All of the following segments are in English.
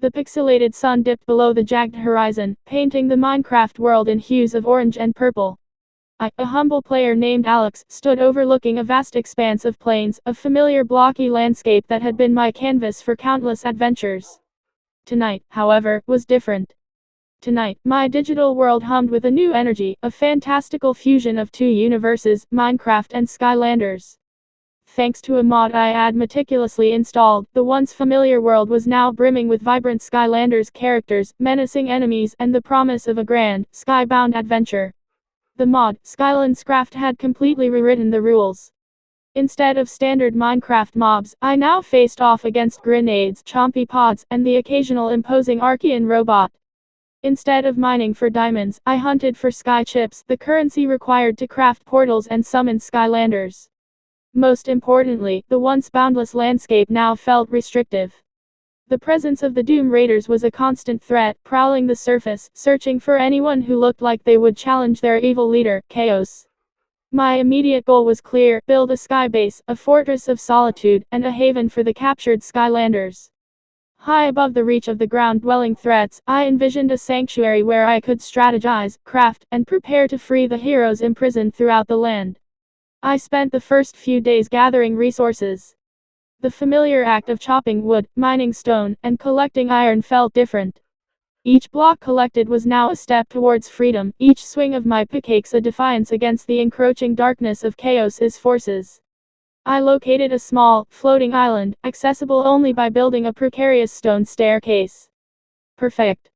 The pixelated sun dipped below the jagged horizon, painting the Minecraft world in hues of orange and purple. I, a humble player named Alex, stood overlooking a vast expanse of plains, a familiar blocky landscape that had been my canvas for countless adventures. Tonight, however, was different. Tonight, my digital world hummed with a new energy, a fantastical fusion of two universes, Minecraft and Skylanders. Thanks to a mod I had meticulously installed, the once familiar world was now brimming with vibrant Skylanders characters, menacing enemies, and the promise of a grand, skybound adventure. The mod, Skylandcraft, had completely rewritten the rules. Instead of standard Minecraft mobs, I now faced off against grenades, chompy pods, and the occasional imposing Archean robot. Instead of mining for diamonds, I hunted for sky chips, the currency required to craft portals and summon Skylanders. Most importantly, the once boundless landscape now felt restrictive. The presence of the Doom Raiders was a constant threat, prowling the surface, searching for anyone who looked like they would challenge their evil leader, Chaos. My immediate goal was clear: build a sky base, a fortress of solitude, and a haven for the captured Skylanders. High above the reach of the ground-dwelling threats, I envisioned a sanctuary where I could strategize, craft, and prepare to free the heroes imprisoned throughout the land. I spent the first few days gathering resources. The familiar act of chopping wood, mining stone, and collecting iron felt different. Each block collected was now a step towards freedom, each swing of my pickaxe a defiance against the encroaching darkness of Chaos's forces. I located a small, floating island, accessible only by building a precarious stone staircase. Perfect.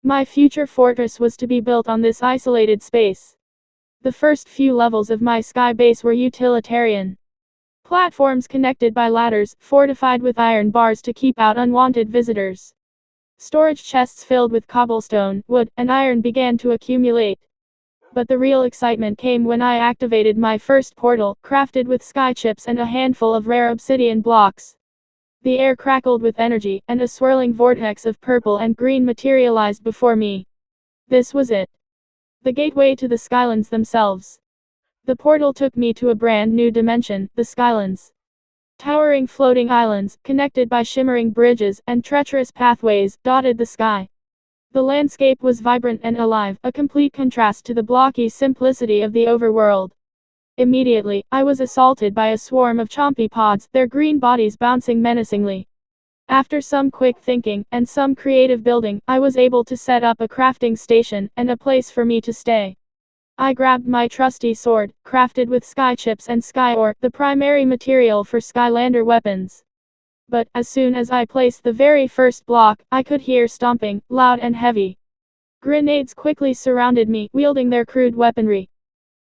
My future fortress was to be built on this isolated space. The first few levels of my sky base were utilitarian. Platforms connected by ladders, fortified with iron bars to keep out unwanted visitors. Storage chests filled with cobblestone, wood, and iron began to accumulate. But the real excitement came when I activated my first portal, crafted with sky chips and a handful of rare obsidian blocks. The air crackled with energy, and a swirling vortex of purple and green materialized before me. This was it. The gateway to the Skylands themselves. The portal took me to a brand new dimension, the Skylands. Towering floating islands, connected by shimmering bridges and treacherous pathways, dotted the sky. The landscape was vibrant and alive, a complete contrast to the blocky simplicity of the overworld. Immediately, I was assaulted by a swarm of chompy pods, their green bodies bouncing menacingly. After some quick thinking, and some creative building, I was able to set up a crafting station, and a place for me to stay. I grabbed my trusty sword, crafted with sky chips and sky ore, the primary material for Skylander weapons. But, as soon as I placed the very first block, I could hear stomping, loud and heavy. Grenades quickly surrounded me, wielding their crude weaponry.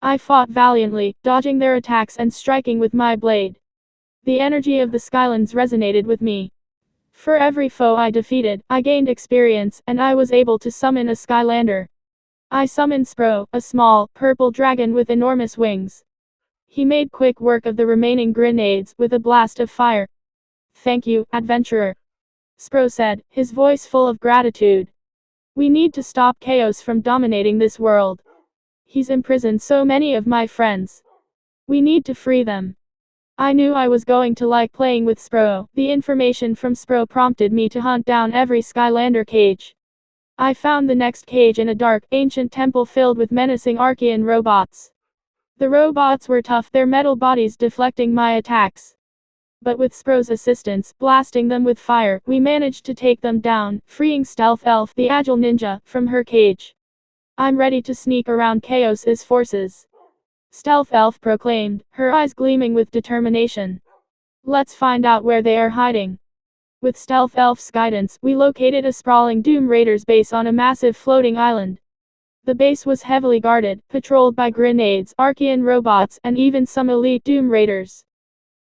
I fought valiantly, dodging their attacks and striking with my blade. The energy of the Skylands resonated with me. For every foe I defeated, I gained experience, and I was able to summon a Skylander. I summoned Spro, a small, purple dragon with enormous wings. He made quick work of the remaining grenades, with a blast of fire. "Thank you, adventurer," Spro said, his voice full of gratitude. "We need to stop Chaos from dominating this world. He's imprisoned so many of my friends. We need to free them." I knew I was going to like playing with Spro. The information from Spro prompted me to hunt down every Skylander cage. I found the next cage in a dark, ancient temple filled with menacing Archean robots. The robots were tough, their metal bodies deflecting my attacks. But with Spro's assistance, blasting them with fire, we managed to take them down, freeing Stealth Elf, the agile ninja, from her cage. "I'm ready to sneak around Chaos's forces," Stealth Elf proclaimed, her eyes gleaming with determination. "Let's find out where they are hiding." With Stealth Elf's guidance, we located a sprawling Doom Raiders base on a massive floating island. The base was heavily guarded, patrolled by grenades, Archean robots, and even some elite Doom Raiders.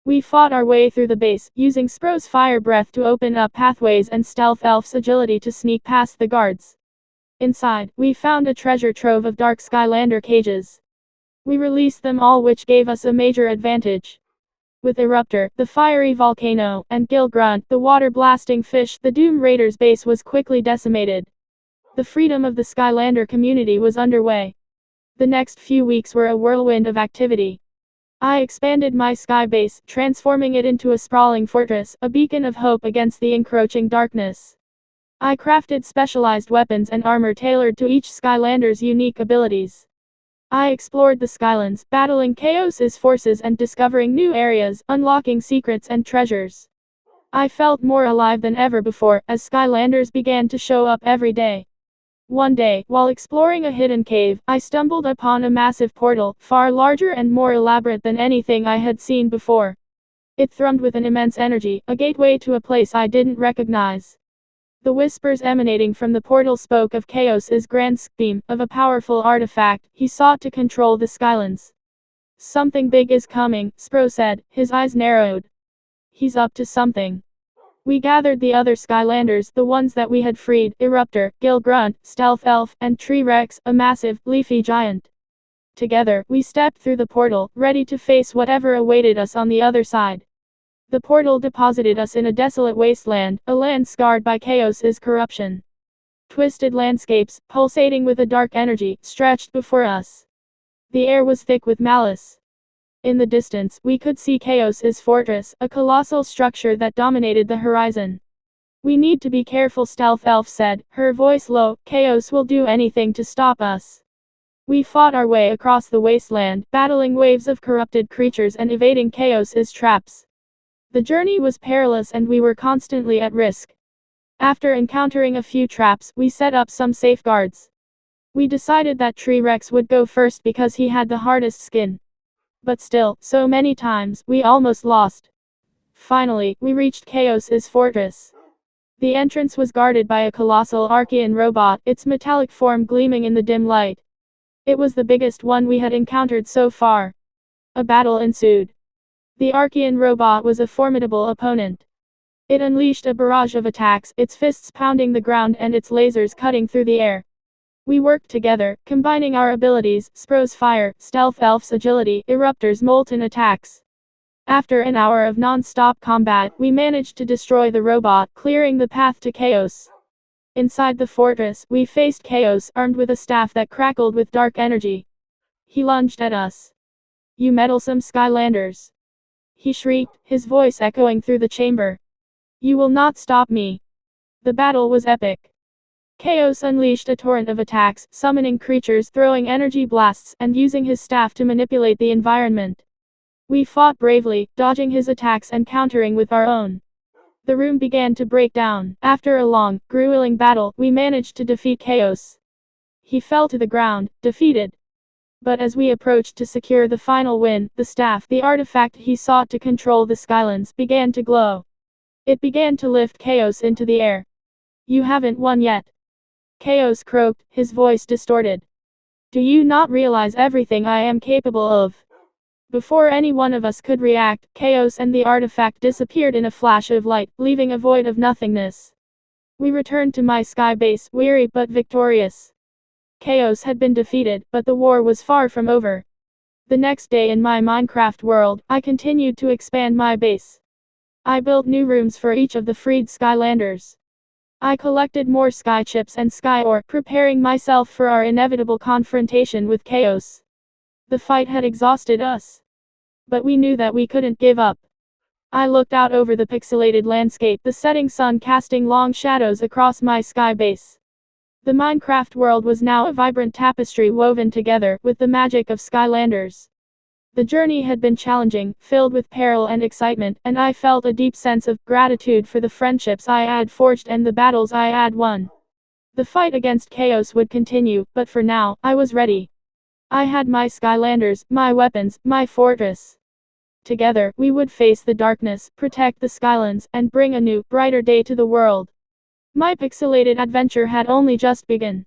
We fought our way through the base, using Spro's fire breath to open up pathways and Stealth Elf's agility to sneak past the guards. Inside, we found a treasure trove of dark Skylander cages. We released them all, which gave us a major advantage. With Eruptor, the fiery volcano, and Gilgrunt, the water-blasting fish, the Doom Raiders base was quickly decimated. The freedom of the Skylander community was underway. The next few weeks were a whirlwind of activity. I expanded my sky base, transforming it into a sprawling fortress, a beacon of hope against the encroaching darkness. I crafted specialized weapons and armor tailored to each Skylander's unique abilities. I explored the Skylands, battling Chaos's forces and discovering new areas, unlocking secrets and treasures. I felt more alive than ever before, as Skylanders began to show up every day. One day, while exploring a hidden cave, I stumbled upon a massive portal, far larger and more elaborate than anything I had seen before. It thrummed with an immense energy, a gateway to a place I didn't recognize. The whispers emanating from the portal spoke of Chaos's grand scheme, of a powerful artifact he sought to control the Skylands. Something big is coming, Spro said, his eyes narrowed. He's up to something. We gathered the other Skylanders, the ones that we had freed, Eruptor, Gill Grunt, Stealth Elf, and Tree Rex, a massive, leafy giant. Together, we stepped through the portal, ready to face whatever awaited us on the other side. The portal deposited us in a desolate wasteland, a land scarred by Chaos's corruption. Twisted landscapes, pulsating with a dark energy, stretched before us. The air was thick with malice. In the distance, we could see Chaos's fortress, a colossal structure that dominated the horizon. We need to be careful, Stealth Elf said, her voice low. Chaos will do anything to stop us. We fought our way across the wasteland, battling waves of corrupted creatures and evading Chaos's traps. The journey was perilous and we were constantly at risk. After encountering a few traps, we set up some safeguards. We decided that Tree Rex would go first because he had the hardest skin. But still, so many times, we almost lost. Finally, we reached Chaos's fortress. The entrance was guarded by a colossal Archean robot, its metallic form gleaming in the dim light. It was the biggest one we had encountered so far. A battle ensued. The Archean robot was a formidable opponent. It unleashed a barrage of attacks, its fists pounding the ground and its lasers cutting through the air. We worked together, combining our abilities, Spro's fire, Stealth Elf's agility, Eruptor's molten attacks. After an hour of non-stop combat, we managed to destroy the robot, clearing the path to Chaos. Inside the fortress, we faced Chaos, armed with a staff that crackled with dark energy. He lunged at us. "You meddlesome Skylanders!" he shrieked, his voice echoing through the chamber. "You will not stop me." The battle was epic. Chaos unleashed a torrent of attacks, summoning creatures, throwing energy blasts, and using his staff to manipulate the environment. We fought bravely, dodging his attacks and countering with our own. The room began to break down. After a long, grueling battle, we managed to defeat Chaos. He fell to the ground, defeated. But as we approached to secure the final win, the staff, the artifact he sought to control the Skylands, began to glow. It began to lift Chaos into the air. "You haven't won yet," Chaos croaked, his voice distorted. "Do you not realize everything I am capable of?" Before any one of us could react, Chaos and the artifact disappeared in a flash of light, leaving a void of nothingness. We returned to my sky base, weary but victorious. Chaos had been defeated, but the war was far from over. The next day in my Minecraft world, I continued to expand my base. I built new rooms for each of the freed Skylanders. I collected more sky chips and sky ore, preparing myself for our inevitable confrontation with Chaos. The fight had exhausted us. But we knew that we couldn't give up. I looked out over the pixelated landscape, the setting sun casting long shadows across my sky base. The Minecraft world was now a vibrant tapestry woven together with the magic of Skylanders. The journey had been challenging, filled with peril and excitement, and I felt a deep sense of gratitude for the friendships I had forged and the battles I had won. The fight against Chaos would continue, but for now, I was ready. I had my Skylanders, my weapons, my fortress. Together, we would face the darkness, protect the Skylands, and bring a new, brighter day to the world. My pixelated adventure had only just begun.